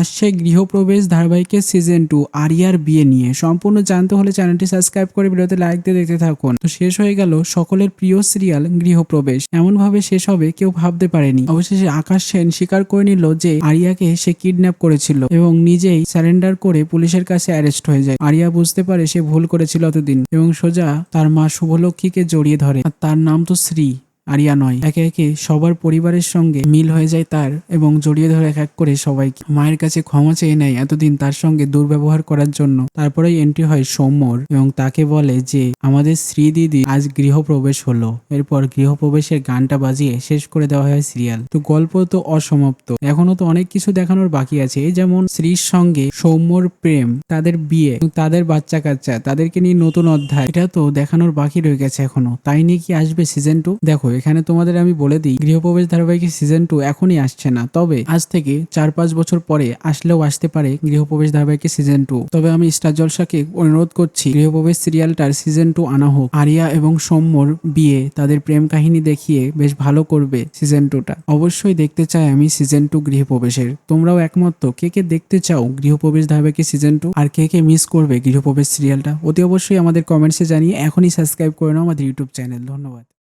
আসছে গৃহপ্রবেশ ধারাবাহিকের সিজন 2 আরিয়ার বিয়ে নিয়ে। সম্পূর্ণ জানতে হলে চ্যানেলটি সাবস্ক্রাইব করে ভিডিওতে লাইক দিয়ে দেখতে থাকুন। তো শেষ হয়ে গেল সকলের প্রিয় সিরিয়াল গৃহপ্রবেশ। এমন ভাবে শেষ হবে কেউ ভাবতে পারেনি। অবশেষে আকাশ সেন স্বীকার করে নিল যে আরিয়াকে সে কিডন্যাপ করেছিল এবং নিজেই সারেন্ডার করে পুলিশের কাছে অ্যারেস্ট হয়ে যায়। আরিয়া বুঝতে পারে সে ভুল করেছিল এতদিন এবং সোজা তার মা শুভলক্ষ্মীকে জড়িয়ে ধরে। আর তার নাম তো শ্রী, আরিয়া নয়। একে একে সবার পরিবারের সঙ্গে মিল হয়ে যায় তার এবং জড়িয়ে ধরে এক এক করে সবাইকে। মায়ের কাছে ক্ষমা চেয়ে নেয় এতদিন তার সঙ্গে দুর্ব্যবহার করার জন্য। তারপরেই এন্ট্রি হয় সৌম্যর এবং তাকে বলে যে আমাদের শ্রী দিদি আজ গৃহপ্রবেশ হলো। এরপর গৃহপ্রবেশের গানটা বাজিয়ে শেষ করে দেওয়া হয় সিরিয়াল। তো গল্প তো অসমাপ্ত, এখনো তো অনেক কিছু দেখানোর বাকি আছে। এই যেমন শ্রীর সঙ্গে সৌম্যর প্রেম, তাদের বিয়ে, তাদের বাচ্চা কাচ্চা, তাদেরকে নিয়ে নতুন অধ্যায়, এটা তো দেখানোর বাকি রয়ে গেছে এখনো। তাই নিয়ে কি আসবে সিজন 2? দেখো এখানে তোমাদের আমি বলে দিই, গৃহপ্রবেশ ধারাবাহিকের সিজন 2 এখনই আসছে না, তবে আজ থেকে 4-5 বছর পরে আসলেও আসতে পারে গৃহপ্রবেশ ধারাবাহিকের সিজন 2। তবে আমি স্টার জলসাকে অনুরোধ করছি গৃহপ্রবেশ সিরিয়ালটার সিজন 2 আনা হোক। আরিয়া এবং সৌম্যর বিয়ে, তাদের প্রেম কাহিনী দেখিয়ে বেশ ভালো করবে সিজন 2টা। অবশ্যই দেখতে চাই আমি সিজন 2 গৃহপ্রবেশের। তোমরাও একমত তো? কে কে দেখতে চাও গৃহপ্রবেশ ধারাবাহিকের সিজন 2 আর কে কে মিস করবে গৃহপ্রবেশ সিরিয়ালটা? অতি অবশ্যই আমাদের কমেন্টসে জানিয়ে এখনই সাবস্ক্রাইব করে নাও আমাদের ইউটিউব চ্যানেল। ধন্যবাদ।